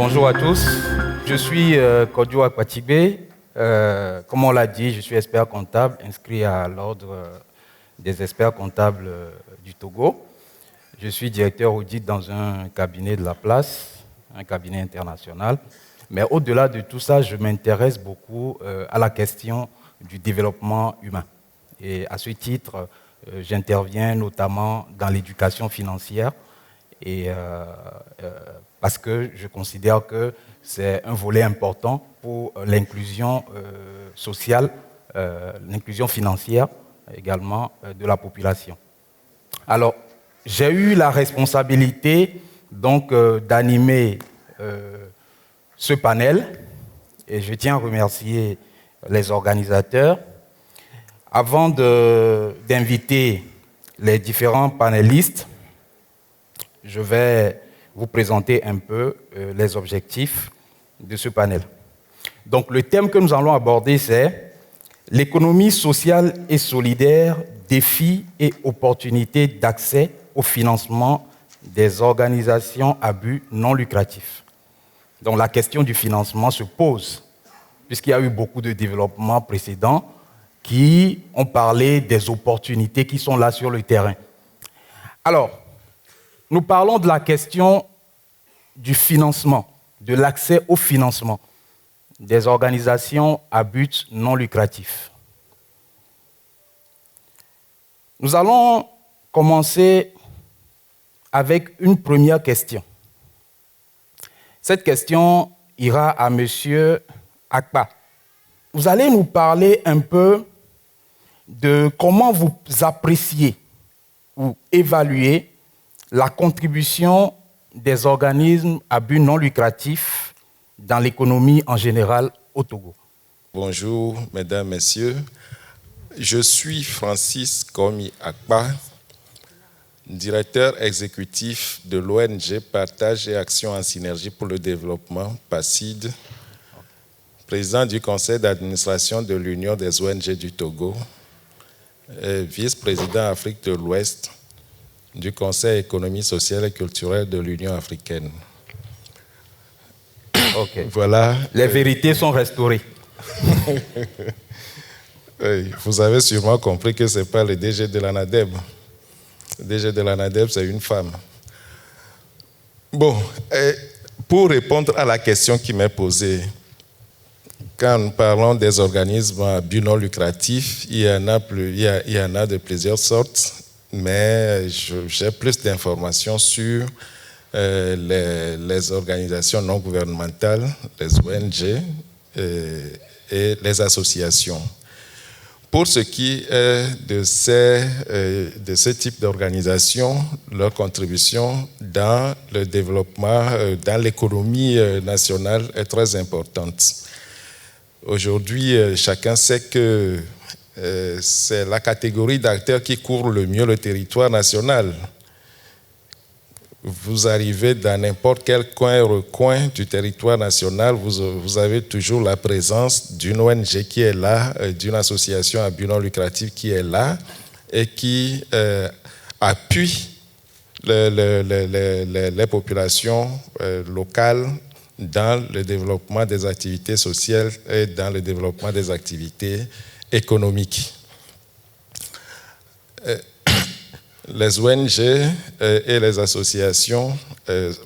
Bonjour à tous. Je suis Kodio Akpatibé. Comme on l'a dit, je suis expert comptable inscrit à l'ordre des experts comptables du Togo. Je suis directeur audit dans un cabinet de la place, un cabinet international. Mais au-delà de tout ça, je m'intéresse beaucoup à la question du développement humain. Et à ce titre, j'interviens notamment dans l'éducation financière parce que je considère que c'est un volet important pour l'inclusion sociale, l'inclusion financière également de la population. Alors, j'ai eu la responsabilité donc d'animer ce panel et je tiens à remercier les organisateurs. Avant d'inviter les différents panélistes, je vais vous présenter un peu les objectifs de ce panel. Donc, le thème que nous allons aborder, c'est l'économie sociale et solidaire, défis et opportunités d'accès au financement des organisations à but non lucratif. Donc, la question du financement se pose, puisqu'il y a eu beaucoup de développements précédents qui ont parlé des opportunités qui sont là sur le terrain. Alors, nous parlons de la question du financement, de l'accès au financement des organisations à but non lucratif. Nous allons commencer avec une première question. Cette question ira à M. Akpa. Vous allez nous parler un peu de comment vous appréciez ou évaluez la contribution des organismes à but non lucratif dans l'économie en général au Togo. Bonjour, mesdames, messieurs. Je suis Francis Komi Akpa, directeur exécutif de l'ONG Partage et Action en Synergie pour le Développement, PACID, président du conseil d'administration de l'Union des ONG du Togo, et vice-président Afrique de l'Ouest du Conseil économique, social et culturel de l'Union africaine. Okay. Voilà. Les vérités sont restaurées. Vous avez sûrement compris que ce n'est pas le DG de l'ANADEB. Le DG de l'ANADEB, c'est une femme. Bon, pour répondre à la question qui m'est posée, quand nous parlons des organismes à but non lucratif, il y en a de plusieurs sortes, mais j'ai plus d'informations sur les organisations non gouvernementales, les ONG et les associations. Pour ce qui est de ce type d'organisation, leur contribution dans le développement, dans l'économie nationale est très importante. Aujourd'hui, chacun sait que c'est la catégorie d'acteurs qui couvre le mieux le territoire national. Vous arrivez dans n'importe quel recoin du territoire national, vous avez toujours la présence d'une ONG qui est là, d'une association à but non lucratif qui est là et qui appuie les populations locales dans le développement des activités sociales et dans le développement des activités économiques. Les ONG et les associations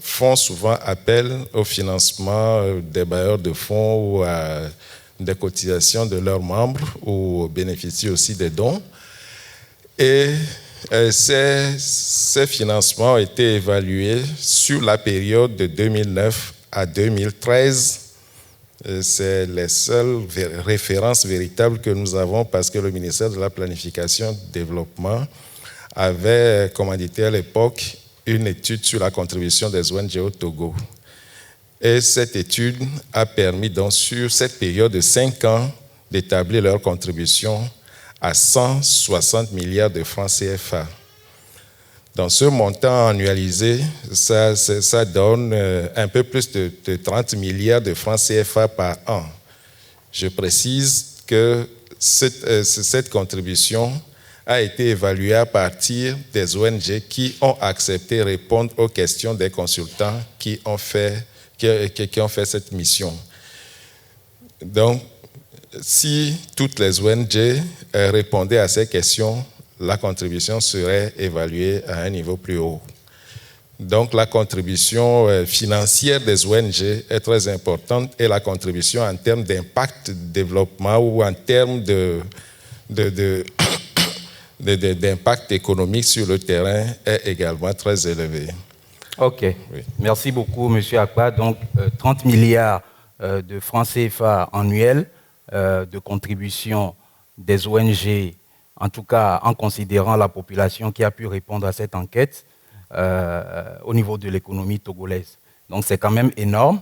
font souvent appel au financement des bailleurs de fonds ou à des cotisations de leurs membres ou bénéficient aussi des dons. Et ces financements ont été évalués sur la période de 2009 à 2013. C'est les seules références véritables que nous avons parce que le ministère de la Planification et du Développement avait commandité à l'époque une étude sur la contribution des ONG au Togo. Et cette étude a permis donc sur cette période de 5 ans d'établir leur contribution à 160 milliards de francs CFA. Dans ce montant annualisé, ça donne un peu plus de 30 milliards de francs CFA par an. Je précise que cette contribution a été évaluée à partir des ONG qui ont accepté de répondre aux questions des consultants qui ont fait qui ont fait cette mission. Donc, si toutes les ONG répondaient à ces questions, la contribution serait évaluée à un niveau plus haut. Donc, la contribution financière des ONG est très importante et la contribution en termes d'impact de développement ou en termes d'impact économique sur le terrain est également très élevé. Ok, oui. Merci beaucoup, M. Akpa. Donc, 30 milliards de francs CFA annuels de contribution des ONG, en tout cas en considérant la population qui a pu répondre à cette enquête au niveau de l'économie togolaise. Donc, c'est quand même énorme.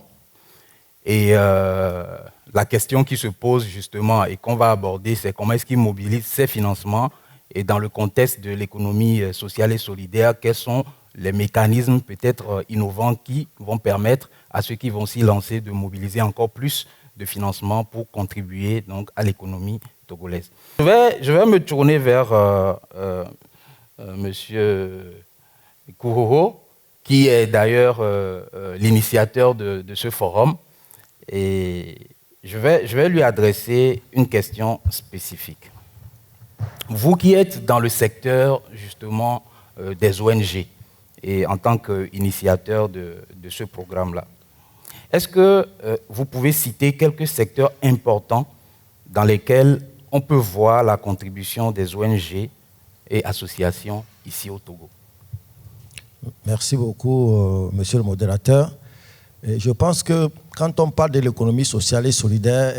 Et la question qui se pose justement et qu'on va aborder, c'est comment est-ce qu'ils mobilisent ces financements et dans le contexte de l'économie sociale et solidaire, quels sont les mécanismes peut-être innovants qui vont permettre à ceux qui vont s'y lancer de mobiliser encore plus de financement pour contribuer donc, à l'économie togolaise. Je vais me tourner vers M. Kouroho, qui est d'ailleurs l'initiateur de ce forum. Et je vais lui adresser une question spécifique. Vous qui êtes dans le secteur justement des ONG et en tant qu'initiateur de ce programme-là, est-ce que vous pouvez citer quelques secteurs importants dans lesquels on peut voir la contribution des ONG et associations ici au Togo? Merci beaucoup, monsieur le modérateur. Et je pense que quand on parle de l'économie sociale et solidaire,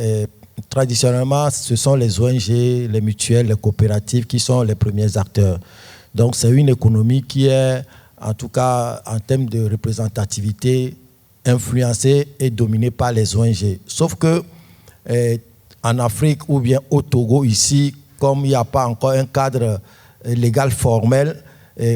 traditionnellement, ce sont les ONG, les mutuelles, les coopératives qui sont les premiers acteurs. Donc, c'est une économie qui est, en tout cas, en termes de représentativité, influencée et dominée par les ONG. Sauf que en Afrique ou bien au Togo, ici, comme il n'y a pas encore un cadre légal formel,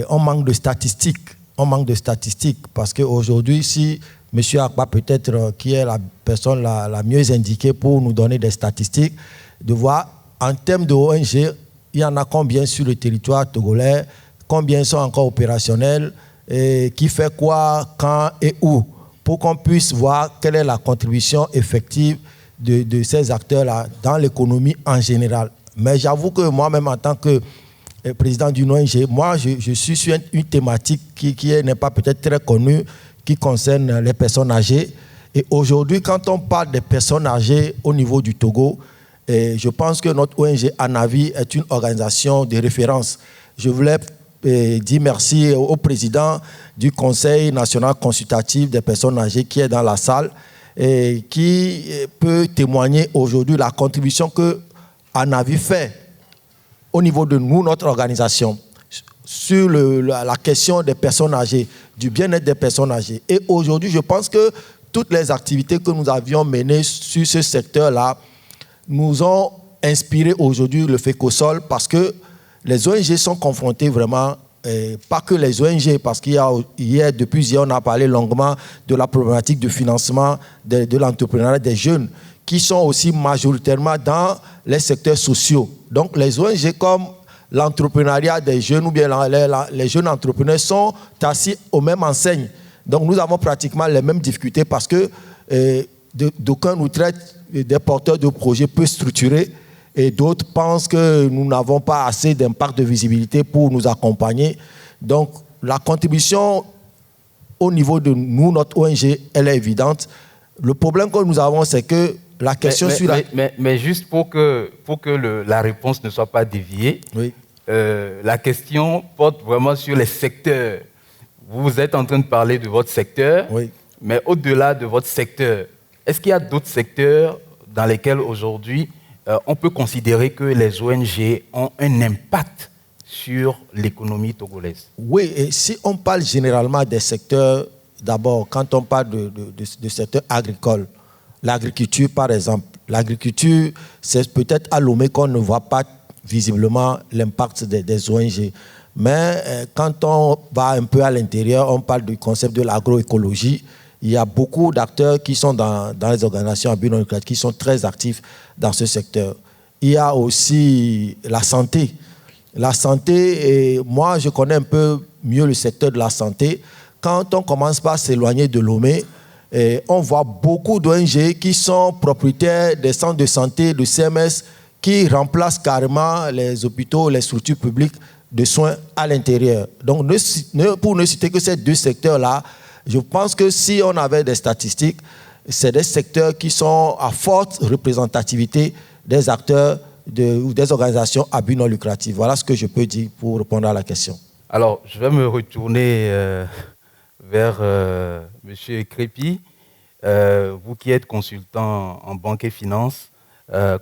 on manque de statistiques. On manque de statistiques parce qu'aujourd'hui, si M. Akpa, peut-être, qui est la personne la mieux indiquée pour nous donner des statistiques, de voir en termes de ONG, il y en a combien sur le territoire togolais, combien sont encore opérationnels, et qui fait quoi, quand et où, pour qu'on puisse voir quelle est la contribution effective de ces acteurs-là dans l'économie en général. Mais j'avoue que moi-même, en tant que président d'une ONG, moi, je suis sur une thématique qui n'est pas peut-être très connue, qui concerne les personnes âgées. Et aujourd'hui, quand on parle des personnes âgées au niveau du Togo, je pense que notre ONG ANAVI est une organisation de référence. Je voulais dire merci au président du Conseil national consultatif des personnes âgées qui est dans la salle et qui peut témoigner aujourd'hui la contribution que ANAVI fait au niveau de nous, notre organisation, sur la question des personnes âgées, du bien-être des personnes âgées. Et aujourd'hui, je pense que toutes les activités que nous avions menées sur ce secteur-là nous ont inspiré aujourd'hui le FECOSOL parce que les ONG sont confrontées vraiment, pas que les ONG, parce qu'hier, depuis hier, on a parlé longuement de la problématique de financement de l'entrepreneuriat des jeunes qui sont aussi majoritairement dans les secteurs sociaux. Donc les ONG comme l'entrepreneuriat des jeunes ou bien les jeunes entrepreneurs sont assis aux mêmes enseignes. Donc nous avons pratiquement les mêmes difficultés parce que d'aucuns nous traitent des porteurs de projets peu structurés et d'autres pensent que nous n'avons pas assez d'impact de visibilité pour nous accompagner. Donc la contribution au niveau de nous, notre ONG, elle est évidente. Le problème que nous avons, c'est que la question mais juste pour que la réponse ne soit pas déviée, oui. La question porte vraiment sur les secteurs. Vous êtes en train de parler de votre secteur, oui. Mais au-delà de votre secteur, est-ce qu'il y a d'autres secteurs dans lesquels aujourd'hui on peut considérer que les ONG ont un impact sur l'économie togolaise? Oui, et si on parle généralement des secteurs, d'abord, quand on parle de secteur agricole, l'agriculture par exemple, l'agriculture, c'est peut-être à Lomé qu'on ne voit pas visiblement l'impact des ONG. Mais quand on va un peu à l'intérieur, on parle du concept de l'agroécologie. Il y a beaucoup d'acteurs qui sont dans les organisations à but non lucratif, qui sont très actifs dans ce secteur. Il y a aussi la santé. La santé, et moi je connais un peu mieux le secteur de la santé. Quand on commence par s'éloigner de Lomé, Et on voit beaucoup d'ONG qui sont propriétaires des centres de santé, de CMS, qui remplacent carrément les hôpitaux, les structures publiques de soins à l'intérieur. Donc, pour ne citer que ces deux secteurs-là, je pense que si on avait des statistiques, c'est des secteurs qui sont à forte représentativité des acteurs ou des organisations à but non lucratif. Voilà ce que je peux dire pour répondre à la question. Alors, je vais me retourner vers M. Crépy. Vous qui êtes consultant en banque et finance,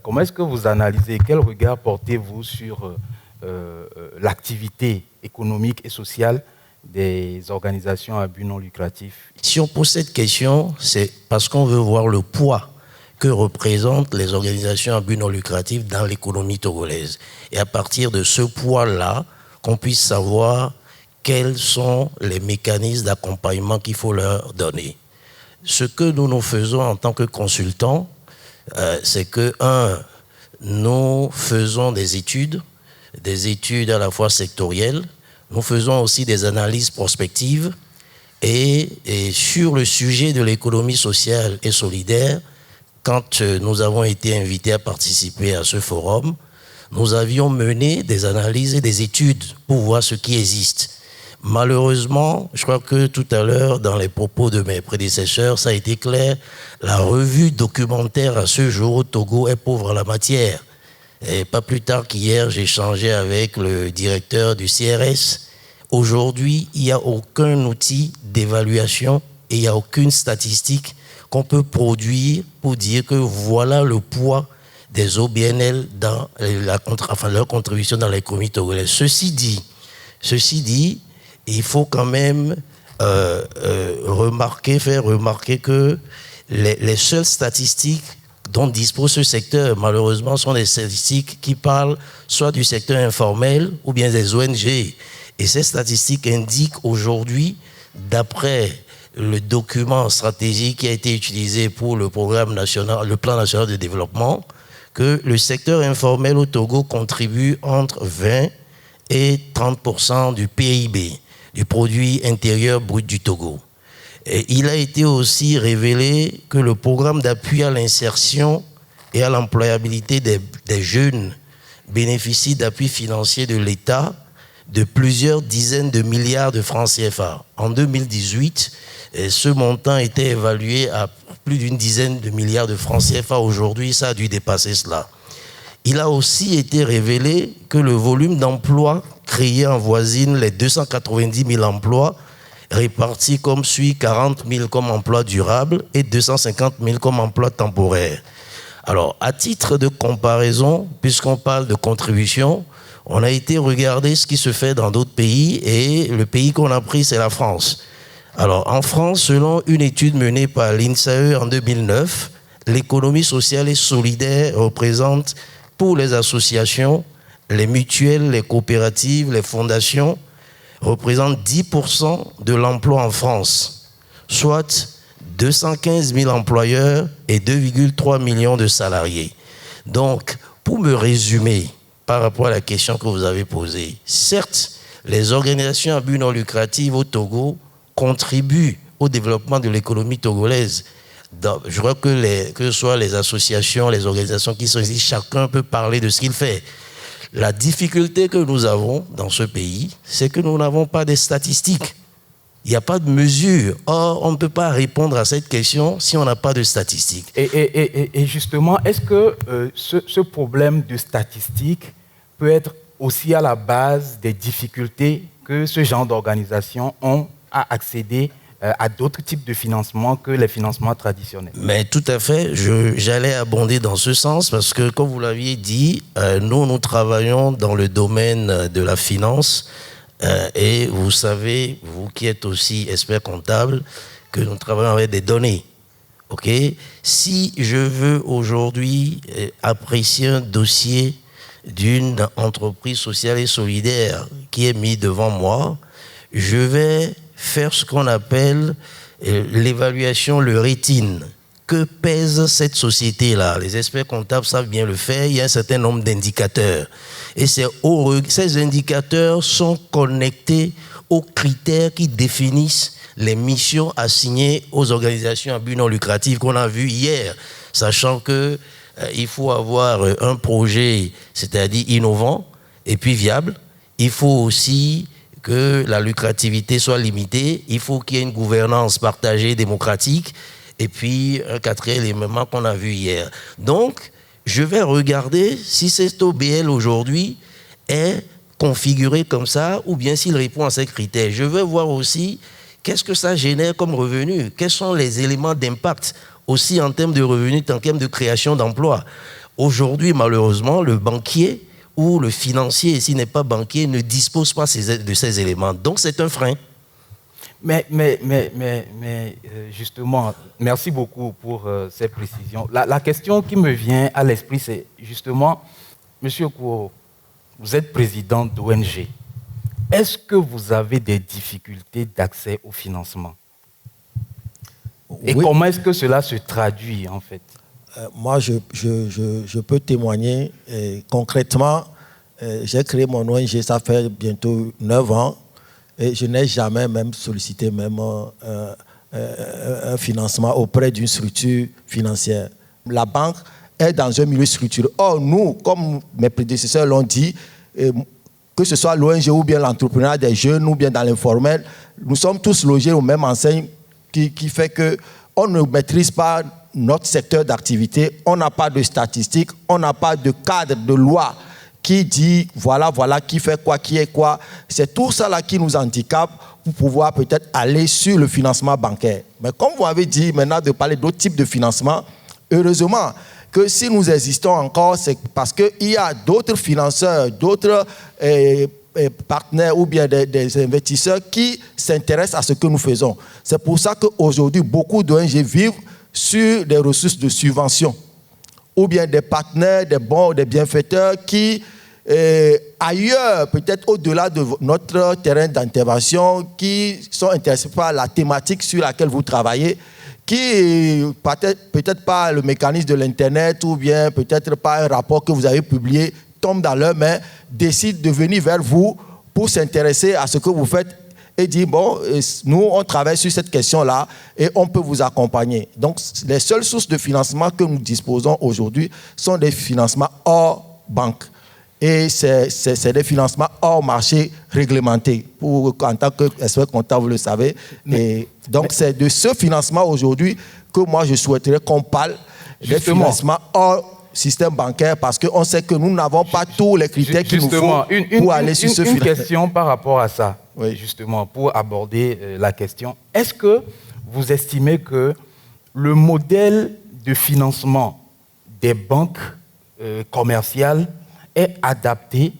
comment est-ce que vous analysez, quel regard portez-vous sur l'activité économique et sociale des organisations à but non lucratif? Si on pose cette question, c'est parce qu'on veut voir le poids que représentent les organisations à but non lucratif dans l'économie togolaise. Et à partir de ce poids-là, qu'on puisse savoir quels sont les mécanismes d'accompagnement qu'il faut leur donner. Ce que nous faisons en tant que consultants, c'est que, nous faisons des études à la fois sectorielles, nous faisons aussi des analyses prospectives et sur le sujet de l'économie sociale et solidaire, quand nous avons été invités à participer à ce forum, nous avions mené des analyses et des études pour voir ce qui existe. Malheureusement, je crois que tout à l'heure, dans les propos de mes prédécesseurs, ça a été clair, la revue documentaire à ce jour au Togo est pauvre en la matière. Et pas plus tard qu'hier, j'ai échangé avec le directeur du CRS. Aujourd'hui, il n'y a aucun outil d'évaluation et il n'y a aucune statistique qu'on peut produire pour dire que voilà le poids des OBNL dans leur contribution dans l'économie togolaise. Ceci dit, il faut quand même faire remarquer que les seules statistiques dont dispose ce secteur, malheureusement, sont des statistiques qui parlent soit du secteur informel ou bien des ONG. Et ces statistiques indiquent aujourd'hui, d'après le document stratégique qui a été utilisé pour le programme national, le plan national de développement, que le secteur informel au Togo contribue entre 20 et 30% du PIB, du produit intérieur brut du Togo. Et il a été aussi révélé que le programme d'appui à l'insertion et à l'employabilité des jeunes bénéficie d'appui financier de l'État de plusieurs dizaines de milliards de francs CFA. En 2018, ce montant était évalué à plus d'une dizaine de milliards de francs CFA. Aujourd'hui, ça a dû dépasser cela. Il a aussi été révélé que le volume d'emplois créés avoisine les 290 000 emplois, répartis comme suit: 40 000 comme emplois durables et 250 000 comme emplois temporaires. Alors, à titre de comparaison, puisqu'on parle de contribution, on a été regarder ce qui se fait dans d'autres pays et le pays qu'on a pris, c'est la France. Alors, en France, selon une étude menée par l'INSAE en 2009, l'économie sociale et solidaire représente pour les associations, les mutuelles, les coopératives, les fondations, représente 10% de l'emploi en France, soit 215 000 employeurs et 2,3 millions de salariés. Donc, pour me résumer par rapport à la question que vous avez posée, certes, les organisations à but non lucratif au Togo contribuent au développement de l'économie togolaise. Je crois que ce soit les associations, les organisations qui sont ici, chacun peut parler de ce qu'il fait. La difficulté que nous avons dans ce pays, c'est que nous n'avons pas de statistiques. Il n'y a pas de mesures. Or, on ne peut pas répondre à cette question si on n'a pas de statistiques. Et justement, est-ce que ce problème de statistiques peut être aussi à la base des difficultés que ce genre d'organisations ont à accéder à d'autres types de financements que les financements traditionnels? Mais tout à fait, j'allais abonder dans ce sens parce que, comme vous l'aviez dit, nous travaillons dans le domaine de la finance et vous savez, vous qui êtes aussi expert comptable, que nous travaillons avec des données. Okay? Si je veux aujourd'hui apprécier un dossier d'une entreprise sociale et solidaire qui est mis devant moi, je vais faire ce qu'on appelle l'évaluation, le rating. Que pèse cette société-là? Les experts comptables savent bien le faire. Il y a un certain nombre d'indicateurs. Et ces indicateurs sont connectés aux critères qui définissent les missions assignées aux organisations à but non lucratif qu'on a vu hier, sachant que il faut avoir un projet, c'est-à-dire innovant et puis viable. Il faut aussi que la lucrativité soit limitée. Il faut qu'il y ait une gouvernance partagée, démocratique. Et puis, un quatrième élément qu'on a vu hier. Donc, je vais regarder si cet OBL aujourd'hui est configuré comme ça ou bien s'il répond à ces critères. Je vais voir aussi qu'est-ce que ça génère comme revenu, quels sont les éléments d'impact aussi en termes de revenus, en termes de création d'emplois. Aujourd'hui, malheureusement, le banquier ou le financier, s'il n'est pas banquier, ne dispose pas de ces éléments. Donc, c'est un frein. Mais justement, merci beaucoup pour ces précisions. La question qui me vient à l'esprit, c'est justement, Monsieur Kouo, vous êtes président d'ONG. Est-ce que vous avez des difficultés d'accès au financement? Et oui. Comment est-ce que cela se traduit, en fait? Moi, je peux témoigner. Concrètement, j'ai créé mon ONG, ça fait bientôt 9 ans. Et je n'ai jamais même sollicité même un financement auprès d'une structure financière. La banque est dans un milieu structuré. Or, nous, comme mes prédécesseurs l'ont dit, que ce soit l'ONG ou bien l'entrepreneuriat des jeunes ou bien dans l'informel, nous sommes tous logés aux mêmes enseignes qui fait qu'on ne maîtrise pas notre secteur d'activité, on n'a pas de statistiques, on n'a pas de cadre de loi qui dit voilà qui fait quoi, qui est quoi. C'est tout ça là qui nous handicape pour pouvoir peut-être aller sur le financement bancaire. Mais comme vous avez dit maintenant de parler d'autres types de financement, heureusement que si nous existons encore, c'est parce qu'il y a d'autres financeurs, d'autres partenaires ou bien des investisseurs qui s'intéressent à ce que nous faisons. C'est pour ça qu'aujourd'hui, beaucoup d'ONG vivent sur des ressources de subvention ou bien des partenaires, des bons, des bienfaiteurs qui, ailleurs, peut-être au-delà de notre terrain d'intervention, qui sont intéressés par la thématique sur laquelle vous travaillez, qui, peut-être pas le mécanisme de l'Internet ou bien peut-être pas un rapport que vous avez publié, tombe dans leurs mains, décide de venir vers vous pour s'intéresser à ce que vous faites et dire, bon, nous, on travaille sur cette question-là et on peut vous accompagner. Donc, les seules sources de financement que nous disposons aujourd'hui sont des financements hors banque. Et c'est des financements hors marché réglementé, en tant qu'expert comptable, vous le savez. Et donc, c'est de ce financement aujourd'hui que moi, je souhaiterais qu'on parle des financements hors système bancaire, parce qu'on sait que nous n'avons pas tous les critères qu'il nous faut pour aller sur ce financement. Une question par rapport à ça, oui. Justement, pour aborder la question. Est-ce que vous estimez que le modèle de financement des banques commerciales est adapté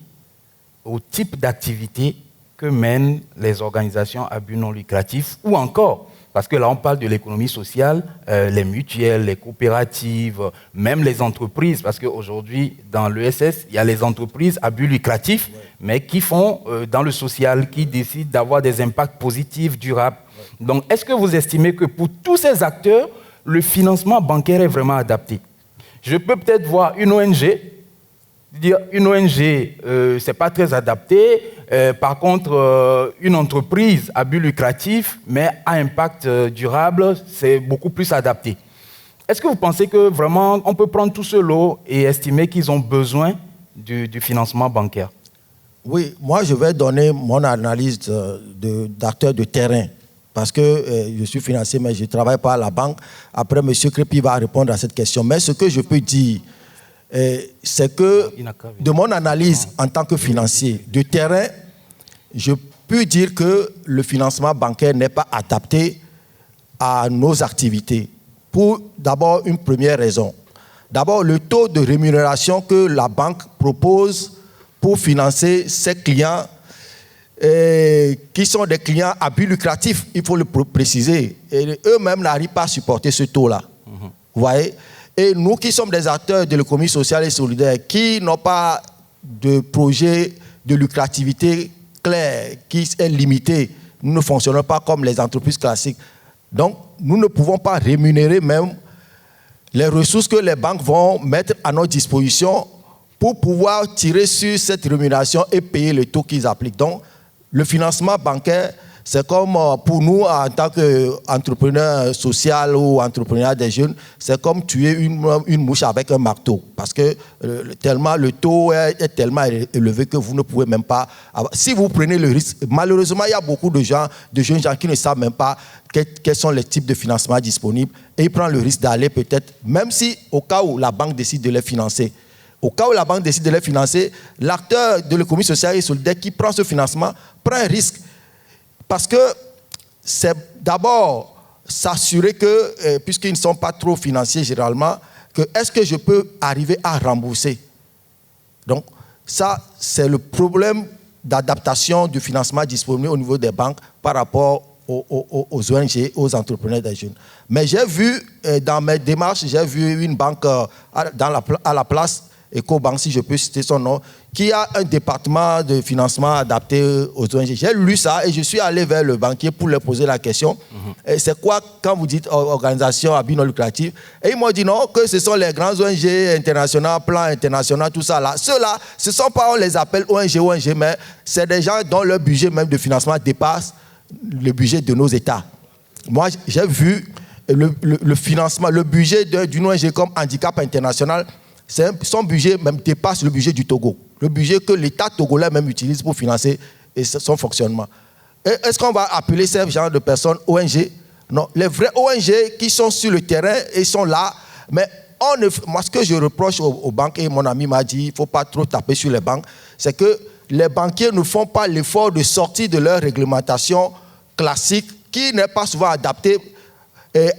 au type d'activité que mènent les organisations à but non lucratif, ou encore, parce que là on parle de l'économie sociale, les mutuelles, les coopératives, même les entreprises, parce qu'aujourd'hui dans l'ESS, il y a les entreprises à but lucratif, mais qui font dans le social, qui décident d'avoir des impacts positifs, durables. Donc est-ce que vous estimez que pour tous ces acteurs, le financement bancaire est vraiment adapté? Je peux peut-être voir une ONG, dire une ONG, c'est pas très adapté. Par contre, une entreprise à but lucratif, mais à impact durable, c'est beaucoup plus adapté. Est-ce que vous pensez que vraiment on peut prendre tout ce lot et estimer qu'ils ont besoin du financement bancaire? Oui, moi je vais donner mon analyse d'acteur de terrain. Parce que je suis financier, mais je ne travaille pas à la banque. Après, M. Crépi va répondre à cette question. Mais ce que je peux dire, c'est que de mon analyse en tant que financier de terrain, je peux dire que le financement bancaire n'est pas adapté à nos activités. Pour d'abord une première raison. D'abord, le taux de rémunération que la banque propose pour financer ses clients, qui sont des clients à but lucratif, il faut le préciser. Et eux-mêmes n'arrivent pas à supporter ce taux-là. Vous voyez ? Et nous qui sommes des acteurs de l'économie sociale et solidaire, qui n'ont pas de projet de lucrativité clair, qui est limité, nous ne fonctionnons pas comme les entreprises classiques. Donc, nous ne pouvons pas rémunérer même les ressources que les banques vont mettre à notre disposition pour pouvoir tirer sur cette rémunération et payer le taux qu'ils appliquent. Donc, le financement bancaire, C'est comme pour nous, en tant qu'entrepreneur social ou entrepreneur des jeunes, c'est comme tuer une mouche avec un marteau. Parce que tellement le taux est tellement élevé que vous ne pouvez même pas... Si vous prenez le risque, malheureusement, il y a beaucoup de jeunes gens qui ne savent même pas quels sont les types de financement disponibles. Et ils prennent le risque d'aller peut-être, même si au cas où la banque décide de les financer, au cas où la banque décide de les financer, l'acteur de l'économie sociale et solidaire qui prend ce financement prend un risque. Parce que c'est d'abord s'assurer que, puisqu'ils ne sont pas trop financiers généralement, que est-ce que je peux arriver à rembourser? Donc, ça, c'est le problème d'adaptation du financement disponible au niveau des banques par rapport aux ONG, aux entrepreneurs des jeunes. Mais j'ai vu, dans mes démarches, j'ai vu une banque à la place, Ecobank, si je peux citer son nom, qui a un département de financement adapté aux ONG. J'ai lu ça et je suis allé vers le banquier pour lui poser la question. C'est quoi quand vous dites organisation à but non lucratif? Et ils m'ont dit non, que ce sont les grands ONG internationaux, plans internationaux, tout ça là. Ceux-là, ce ne sont pas, on les appelle ONG, mais c'est des gens dont leur budget même de financement dépasse le budget de nos États. Moi, j'ai vu le financement, le budget d'une ONG comme Handicap International, son budget même dépasse le budget du Togo. Le budget que l'État togolais même utilise pour financer son fonctionnement. Est-ce qu'on va appeler ces genre de personnes ONG? Non, les vrais ONG qui sont sur le terrain et sont là, mais moi ce que je reproche aux banques, et mon ami m'a dit, il ne faut pas trop taper sur les banques, c'est que les banquiers ne font pas l'effort de sortir de leur réglementation classique qui n'est pas souvent adaptée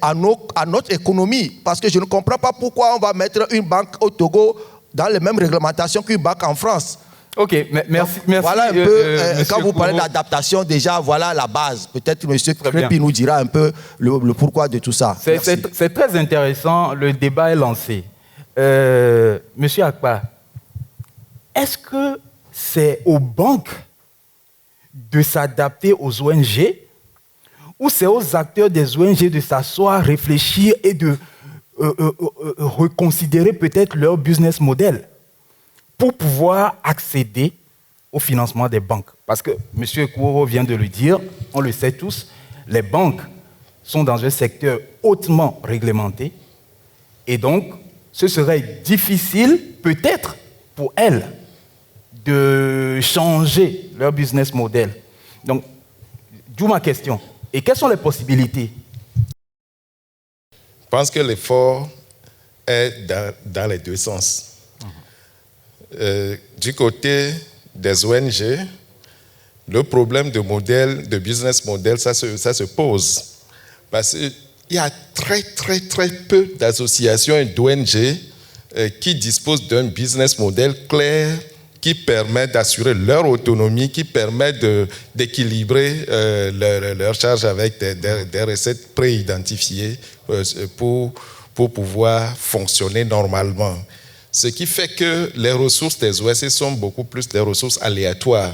à notre économie. Parce que je ne comprends pas pourquoi on va mettre une banque au Togo dans les mêmes réglementations qu'une banque en France. Ok, merci. Voilà un peu, quand vous parlez d'adaptation, déjà, voilà la base. Peut-être que M. Crépi nous dira un peu le pourquoi de tout ça. C'est très intéressant, le débat est lancé. Monsieur Akpa, est-ce que c'est aux banques de s'adapter aux ONG ou c'est aux acteurs des ONG de s'asseoir, réfléchir et de reconsidérer peut-être leur business model pour pouvoir accéder au financement des banques? Parce que M. Kouro vient de le dire, on le sait tous, les banques sont dans un secteur hautement réglementé et donc ce serait difficile peut-être pour elles de changer leur business model. Donc, d'où ma question. Et quelles sont les possibilités? Je pense que l'effort est dans les deux sens. Du côté des ONG, le problème de business model, ça se pose. Parce qu'il y a très peu d'associations et d'ONG qui disposent d'un business model clair qui permet d'assurer leur autonomie, qui permet d'équilibrer leurs charges avec des recettes préidentifiées pour pouvoir fonctionner normalement. Ce qui fait que les ressources des OSC sont beaucoup plus des ressources aléatoires.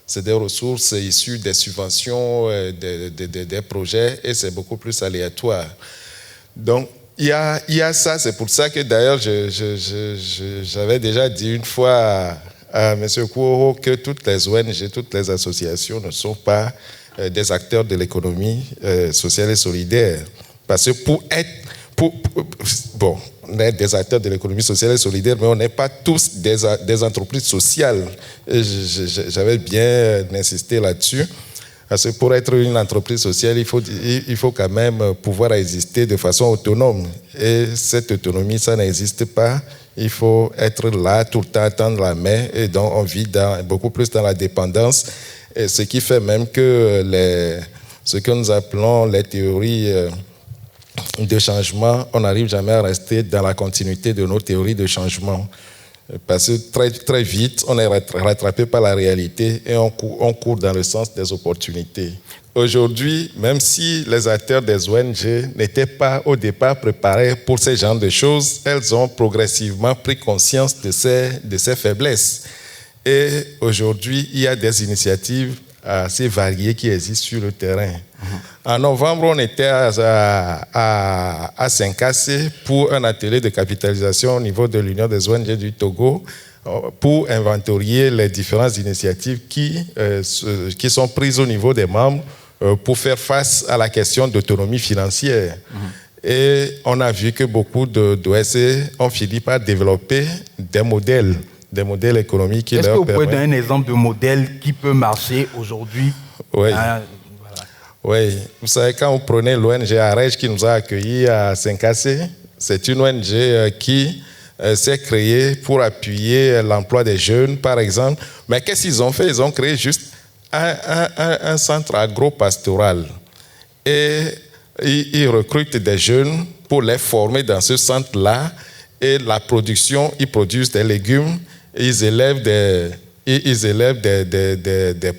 C'est des ressources issues des subventions, des projets, et c'est beaucoup plus aléatoire. Donc, il y a ça, c'est pour ça que d'ailleurs, j'avais déjà dit une fois à M. Kouro que toutes les ONG, toutes les associations ne sont pas des acteurs de l'économie sociale et solidaire. Parce que on est des acteurs de l'économie sociale et solidaire, mais on n'est pas tous des entreprises sociales. J'avais bien insisté là-dessus. Parce que pour être une entreprise sociale, il faut quand même pouvoir exister de façon autonome. Et cette autonomie, ça n'existe pas. Il faut être là tout le temps, tendre la main, et donc on vit beaucoup plus dans la dépendance, et ce qui fait même que ce que nous appelons les théories de changement, on n'arrive jamais à rester dans la continuité de nos théories de changement. Parce que très vite, on est rattrapé par la réalité et on court dans le sens des opportunités. Aujourd'hui, même si les acteurs des ONG n'étaient pas au départ préparés pour ce genre de choses, elles ont progressivement pris conscience de ces faiblesses. Et aujourd'hui, il y a des initiatives assez variées qui existent sur le terrain. En novembre, on était à Saint-Cassé pour un atelier de capitalisation au niveau de l'Union des ONG du Togo pour inventorier les différentes initiatives qui sont prises au niveau des membres pour faire face à la question d'autonomie financière. Et on a vu que beaucoup d'OSC ont fini par développer des modèles économiques qui leur permettent... Est-ce que vous pouvez donner un exemple de modèle qui peut marcher aujourd'hui? Oui. Voilà. Oui. Vous savez, quand vous prenez l'ONG AREJ qui nous a accueillis à Saint-Cassé, c'est une ONG qui s'est créée pour appuyer l'emploi des jeunes, par exemple. Mais qu'est-ce qu'ils ont fait? Ils ont créé juste un centre agro-pastoral. Et ils recrutent des jeunes pour les former dans ce centre-là. Et la production, ils produisent des légumes, ils élèvent des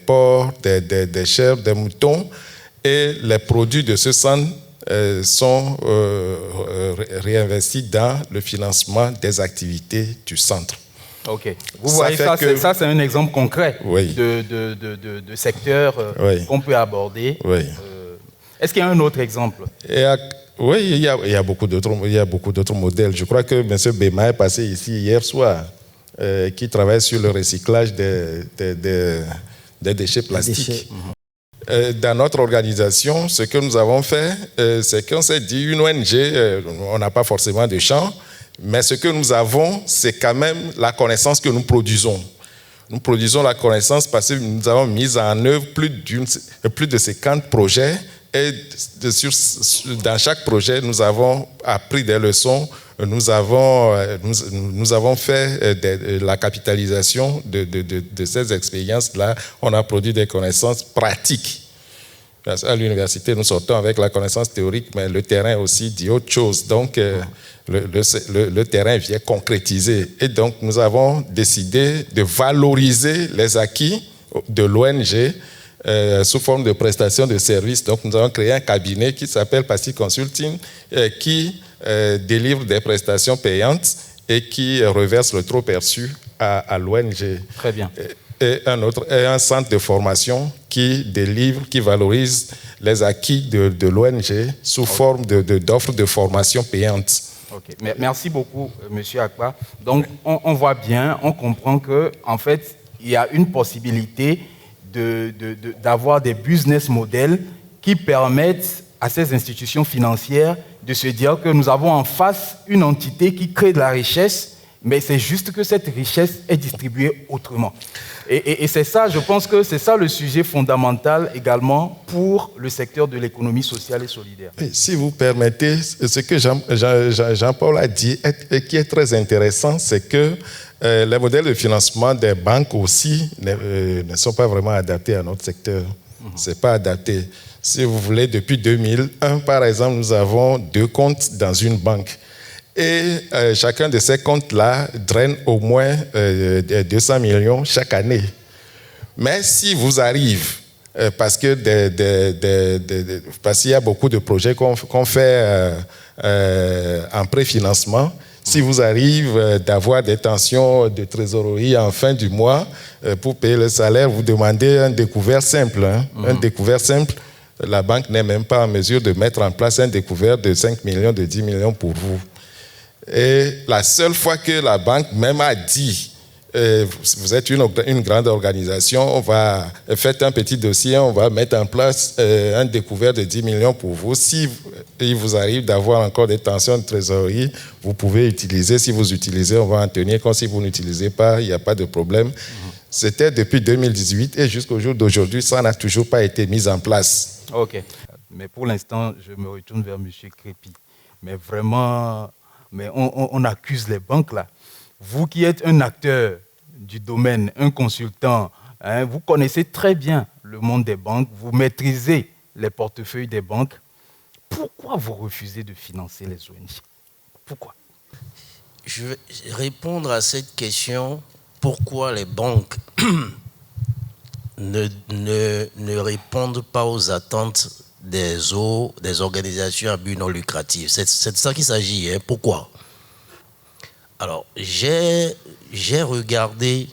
porcs, des chèvres, des moutons. Et les produits de ce centre sont réinvestis dans le financement des activités du centre. Ok. Vous voyez, ça c'est un exemple concret de secteur qu'on peut aborder. Oui. Est-ce qu'il y a un autre exemple? Oui, il y a beaucoup d'autres modèles. Je crois que M. Bema est passé ici hier soir, qui travaille sur le recyclage des déchets plastiques. Dans notre organisation, ce que nous avons fait, c'est qu'on s'est dit, une ONG, on n'a pas forcément de champ, mais ce que nous avons, c'est quand même la connaissance que nous produisons. Nous produisons la connaissance parce que nous avons mis en œuvre plus de 50 projets et dans chaque projet, nous avons appris des leçons, nous avons fait la capitalisation de ces expériences-là. On a produit des connaissances pratiques. À l'université, nous sortons avec la connaissance théorique, mais le terrain aussi dit autre chose. Donc, le terrain vient concrétiser. Et donc, nous avons décidé de valoriser les acquis de l'ONG sous forme de prestation de services. Donc, nous avons créé un cabinet qui s'appelle Passy Consulting, qui délivre des prestations payantes et qui reverse le trop perçu à l'ONG. Très bien. Et un centre de formation qui délivre, qui valorise les acquis de l'ONG sous forme d'offres de formation payantes. Okay. Merci beaucoup, M. Akpa. Donc, on voit bien, on comprend qu'en fait, il y a une possibilité d'avoir des business models qui permettent à ces institutions financières de se dire que nous avons en face une entité qui crée de la richesse, mais c'est juste que cette richesse est distribuée autrement. Et c'est ça, je pense que c'est ça le sujet fondamental également pour le secteur de l'économie sociale et solidaire. Et si vous permettez, ce que Jean-Paul a dit et qui est très intéressant, c'est que les modèles de financement des banques aussi ne sont pas vraiment adaptés à notre secteur. Ce n'est pas adapté. Si vous voulez, depuis 2001, par exemple, nous avons 2 comptes dans une banque. Et chacun de ces comptes-là draine au moins 200 millions chaque année. Mais si vous arrivez, parce qu'il y a beaucoup de projets qu'on fait en préfinancement, si vous arrivez d'avoir des tensions de trésorerie en fin du mois pour payer le salaire, vous demandez un découvert simple. Un découvert simple, la banque n'est même pas en mesure de mettre en place un découvert de 5 millions, de 10 millions pour vous. Et la seule fois que la banque même a dit vous êtes une grande organisation, on va faire un petit dossier, on va mettre en place un découvert de 10 millions pour vous. Si il vous arrive d'avoir encore des tensions de trésorerie, vous pouvez utiliser. Si vous utilisez, on va en tenir compte. Si vous n'utilisez pas, il n'y a pas de problème. C'était depuis 2018 et jusqu'au jour d'aujourd'hui, ça n'a toujours pas été mis en place. Ok. Mais pour l'instant, je me retourne vers M. Crépi. Mais vraiment... Mais on accuse les banques là. Vous qui êtes un acteur du domaine, un consultant, hein, vous connaissez très bien le monde des banques, vous maîtrisez les portefeuilles des banques. Pourquoi vous refusez de financer les ONG? Pourquoi? Je vais répondre à cette question. Pourquoi les banques ne répondent pas aux attentes des organisations à but non lucratif? C'est de ça qu'il s'agit. Hein. Pourquoi? Alors, j'ai regardé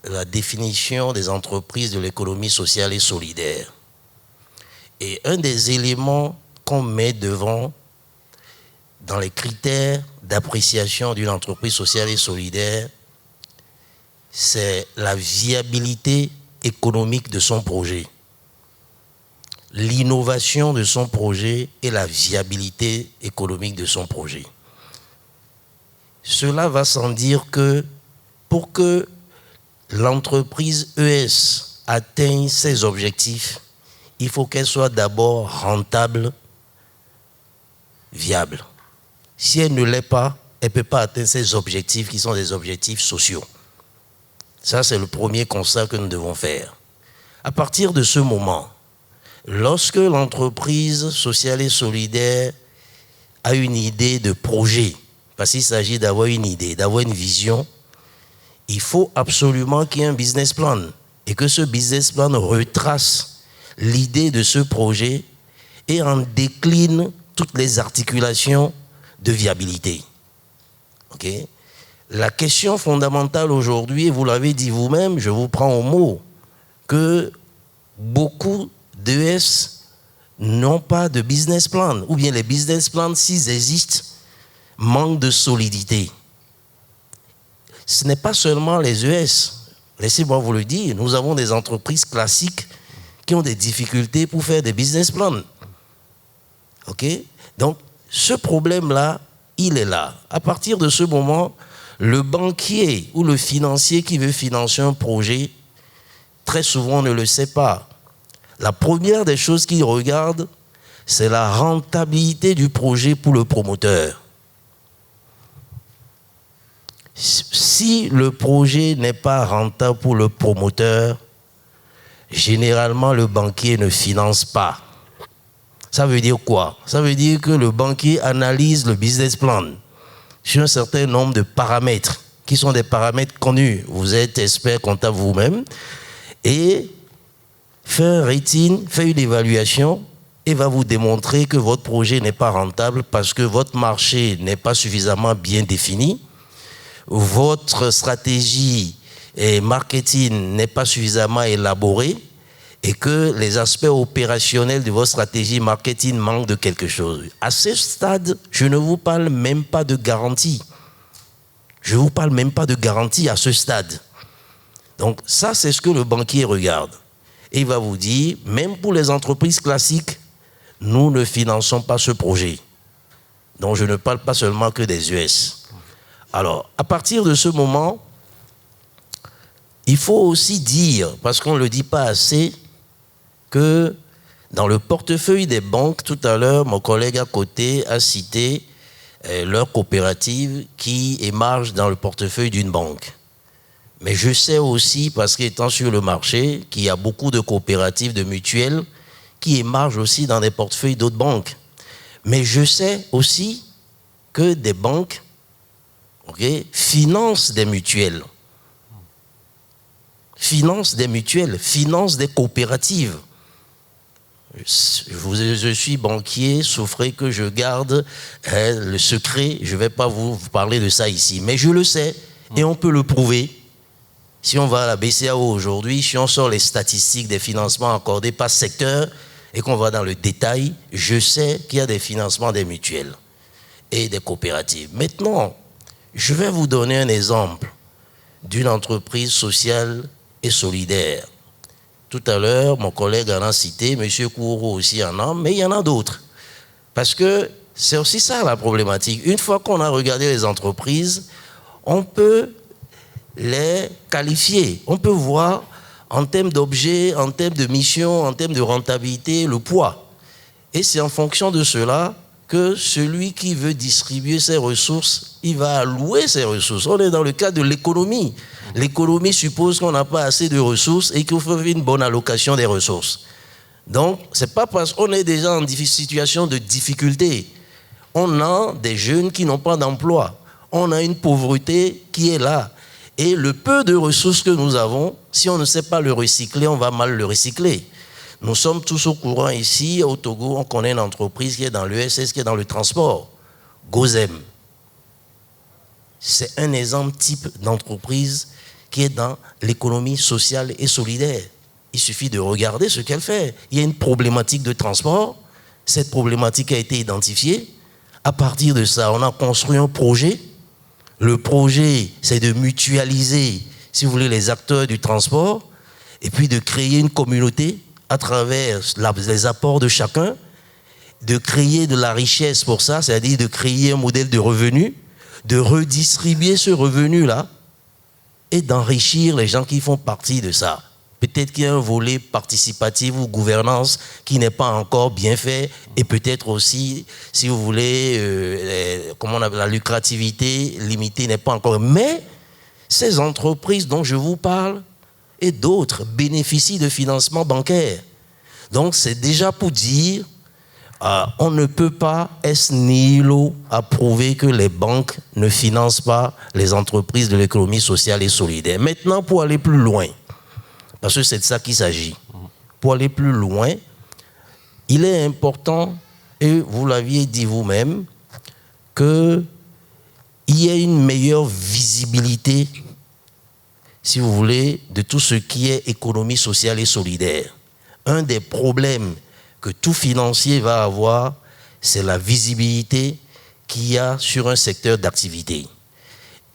la définition des entreprises de l'économie sociale et solidaire. Et un des éléments qu'on met devant dans les critères d'appréciation d'une entreprise sociale et solidaire, c'est la viabilité économique de son projet. l'innovation de son projet et la viabilité économique de son projet. Cela va sans dire que pour que l'entreprise ES atteigne ses objectifs, il faut qu'elle soit d'abord rentable, viable. Si elle ne l'est pas, elle ne peut pas atteindre ses objectifs qui sont des objectifs sociaux. Ça, c'est le premier constat que nous devons faire. À partir de ce moment, lorsque l'entreprise sociale et solidaire a une idée de projet, parce qu'il s'agit d'avoir une idée, d'avoir une vision, il faut absolument qu'il y ait un business plan et que ce business plan retrace l'idée de ce projet et en décline toutes les articulations de viabilité. Okay? La question fondamentale aujourd'hui, et vous l'avez dit vous-même, je vous prends au mot, que beaucoup d'ES n'ont pas de business plan, ou bien les business plans, s'ils existent, manquent de solidité. Ce n'est pas seulement les ES. Laissez-moi vous le dire, nous avons des entreprises classiques qui ont des difficultés pour faire des business plans. OK? Donc, ce problème-là, il est là. À partir de ce moment, le banquier ou le financier qui veut financer un projet, très souvent, on ne le sait pas. La première des choses qu'il regarde, c'est la rentabilité du projet pour le promoteur. Si le projet n'est pas rentable pour le promoteur, généralement, le banquier ne finance pas. Ça veut dire quoi? Ça veut dire que le banquier analyse le business plan sur un certain nombre de paramètres, qui sont des paramètres connus. Vous êtes expert comptable vous-même, et fait un rating, fait une évaluation, et va vous démontrer que votre projet n'est pas rentable parce que votre marché n'est pas suffisamment bien défini, votre stratégie et marketing n'est pas suffisamment élaborée, et que les aspects opérationnels de votre stratégie marketing manquent de quelque chose. À ce stade, je ne vous parle même pas de garantie. Je ne vous parle même pas de garantie à ce stade. Donc ça, c'est ce que le banquier regarde. Et il va vous dire, même pour les entreprises classiques, nous ne finançons pas ce projet. Donc je ne parle pas seulement que des US. Alors, à partir de ce moment, il faut aussi dire, parce qu'on ne le dit pas assez, que dans le portefeuille des banques, tout à l'heure, mon collègue à côté a cité leur coopérative qui émarge dans le portefeuille d'une banque. Mais je sais aussi, parce qu'étant sur le marché, qu'il y a beaucoup de coopératives, de mutuelles, qui émargent aussi dans des portefeuilles d'autres banques. Mais je sais aussi que des banques financent des mutuelles. Financent des mutuelles, financent des coopératives. Je suis banquier, souffrez que je garde le secret, je ne vais pas vous parler de ça ici, mais je le sais et on peut le prouver. Si on va à la BCAO aujourd'hui, si on sort les statistiques des financements accordés par secteur et qu'on va dans le détail, je sais qu'il y a des financements des mutuelles et des coopératives. Maintenant, je vais vous donner un exemple d'une entreprise sociale et solidaire. Tout à l'heure, mon collègue en a cité, M. Kourou aussi en a, mais il y en a d'autres. Parce que c'est aussi ça la problématique. Une fois qu'on a regardé les entreprises, on peut les qualifier. On peut voir en termes d'objets, en termes de mission, en termes de rentabilité, le poids. Et c'est en fonction de cela que celui qui veut distribuer ses ressources, il va allouer ses ressources. On est dans le cadre de l'économie. L'économie suppose qu'on n'a pas assez de ressources et qu'il faut faire une bonne allocation des ressources. Donc, ce n'est pas parce qu'on est déjà en situation de difficulté. On a des jeunes qui n'ont pas d'emploi. On a une pauvreté qui est là. Et le peu de ressources que nous avons, si on ne sait pas le recycler, on va mal le recycler. Nous sommes tous au courant ici, au Togo, on connaît une entreprise qui est dans l'ESS, qui est dans le transport, Gozem. C'est un exemple type d'entreprise qui est dans l'économie sociale et solidaire. Il suffit de regarder ce qu'elle fait. Il y a une problématique de transport, cette problématique a été identifiée. À partir de ça, on a construit un projet. Le projet, c'est de mutualiser, si vous voulez, les acteurs du transport et puis de créer une communauté à travers les apports de chacun, de créer de la richesse pour ça, c'est-à-dire de créer un modèle de revenu, de redistribuer ce revenu-là et d'enrichir les gens qui font partie de ça. Peut-être qu'il y a un volet participatif ou gouvernance qui n'est pas encore bien fait et peut-être aussi, si vous voulez, la lucrativité limitée n'est pas encore. Mais ces entreprises dont je vous parle et d'autres bénéficient de financement bancaire. Donc c'est déjà pour dire, on ne peut pas ex nihilo approuver que les banques ne financent pas les entreprises de l'économie sociale et solidaire. Maintenant, pour aller plus loin, parce que c'est de ça qu'il s'agit. Pour aller plus loin, il est important, et vous l'aviez dit vous-même, qu'il y ait une meilleure visibilité, si vous voulez, de tout ce qui est économie sociale et solidaire. Un des problèmes que tout financier va avoir, c'est la visibilité qu'il y a sur un secteur d'activité.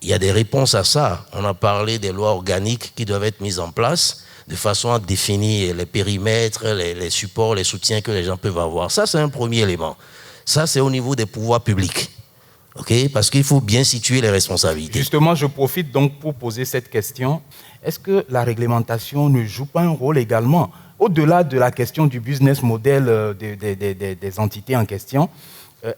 Il y a des réponses à ça. On a parlé des lois organiques qui doivent être mises en place de façon à définir les périmètres, les supports, les soutiens que les gens peuvent avoir. Ça, c'est un premier élément. Ça, c'est au niveau des pouvoirs publics. Okay? Parce qu'il faut bien situer les responsabilités. Justement, je profite donc pour poser cette question. Est-ce que la réglementation ne joue pas un rôle également, au-delà de la question du business model des entités en question,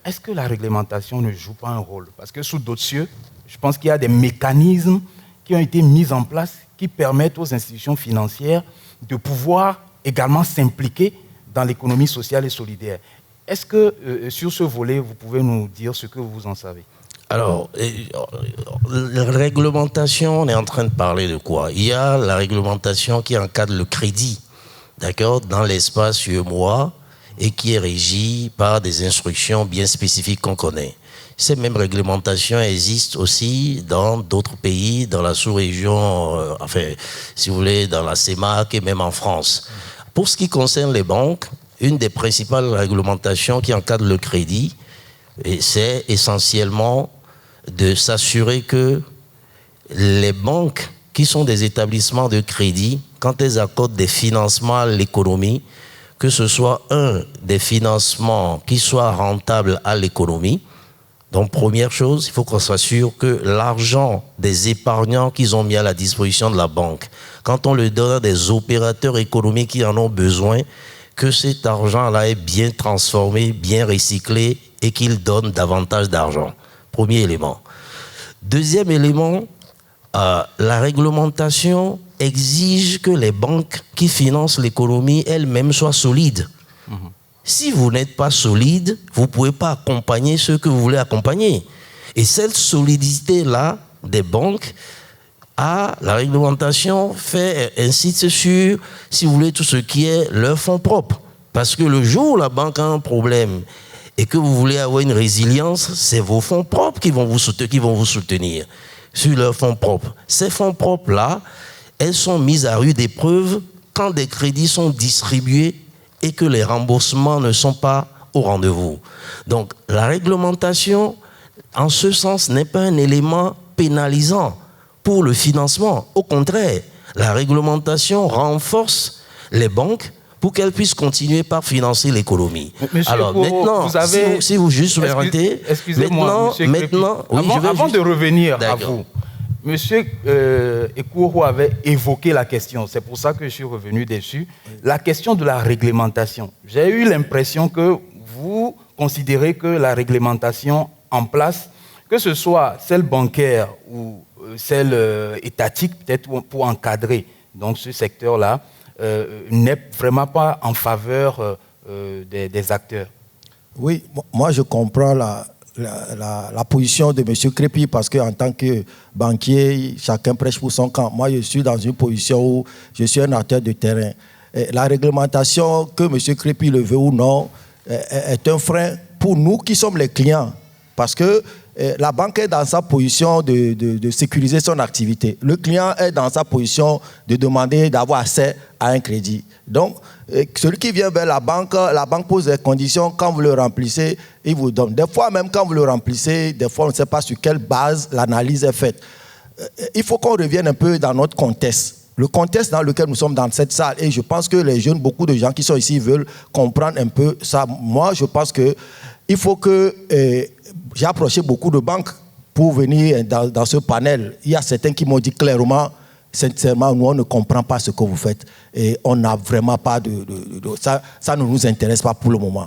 est-ce que la réglementation ne joue pas un rôle? Parce que sous d'autres cieux, je pense qu'il y a des mécanismes qui ont été mis en place qui permettent aux institutions financières de pouvoir également s'impliquer dans l'économie sociale et solidaire. Est-ce que sur ce volet, vous pouvez nous dire ce que vous en savez? Alors, la réglementation, on est en train de parler de quoi? Il y a la réglementation qui encadre le crédit, d'accord, dans l'espace UEMOA et qui est régie par des instructions bien spécifiques qu'on connaît. Ces mêmes réglementations existent aussi dans d'autres pays, dans la sous-région, si vous voulez, dans la CEMAC et même en France. Pour ce qui concerne les banques, une des principales réglementations qui encadre le crédit, c'est essentiellement de s'assurer que les banques, qui sont des établissements de crédit, quand elles accordent des financements à l'économie, que ce soit des financements qui soient rentables à l'économie. Donc, première chose, il faut qu'on s'assure que l'argent des épargnants qu'ils ont mis à la disposition de la banque, quand on le donne à des opérateurs économiques qui en ont besoin, que cet argent-là est bien transformé, bien recyclé et qu'il donne davantage d'argent. Premier élément. Deuxième élément, la réglementation exige que les banques qui financent l'économie elles-mêmes soient solides. Si vous n'êtes pas solide, vous ne pouvez pas accompagner ceux que vous voulez accompagner. Et cette solidité-là des banques, la réglementation insiste sur, si vous voulez, tout ce qui est leurs fonds propres. Parce que le jour où la banque a un problème et que vous voulez avoir une résilience, c'est vos fonds propres qui vont vous soutenir sur leurs fonds propres. Ces fonds propres-là, elles sont mises à rude épreuve quand des crédits sont distribués et que les remboursements ne sont pas au rendez-vous. Donc, la réglementation, en ce sens, n'est pas un élément pénalisant pour le financement. Au contraire, la réglementation renforce les banques pour qu'elles puissent continuer par financer l'économie. Alors maintenant, vous avez... si vous juste permettez, excusez-moi, maintenant, oui, avant de revenir à vous, Monsieur Ekourou avait évoqué la question, c'est pour ça que je suis revenu dessus, la question de la réglementation. J'ai eu l'impression que vous considérez que la réglementation en place, que ce soit celle bancaire ou celle étatique, peut-être pour encadrer donc, ce secteur-là, n'est vraiment pas en faveur des acteurs. Oui, moi je comprends la position de M. Crépy parce qu'en tant que banquier, chacun prêche pour son camp. Moi, je suis dans une position où je suis un acteur de terrain. Et la réglementation, que M. Crépy le veut ou non, est un frein pour nous qui sommes les clients. Parce que la banque est dans sa position de sécuriser son activité. Le client est dans sa position de demander d'avoir accès à un crédit. Donc, celui qui vient vers la banque pose des conditions. Quand vous le remplissez, il vous donne. Des fois, même quand vous le remplissez, des fois, on ne sait pas sur quelle base l'analyse est faite. Il faut qu'on revienne un peu dans notre contexte. le contexte dans lequel nous sommes dans cette salle, et je pense que les jeunes, beaucoup de gens qui sont ici veulent comprendre un peu ça. Moi, je pense qu'il faut que... j'ai approché beaucoup de banques pour venir dans ce panel. Il y a certains qui m'ont dit clairement, sincèrement, nous, on ne comprend pas ce que vous faites. Et on n'a vraiment pas ça ne nous intéresse pas pour le moment.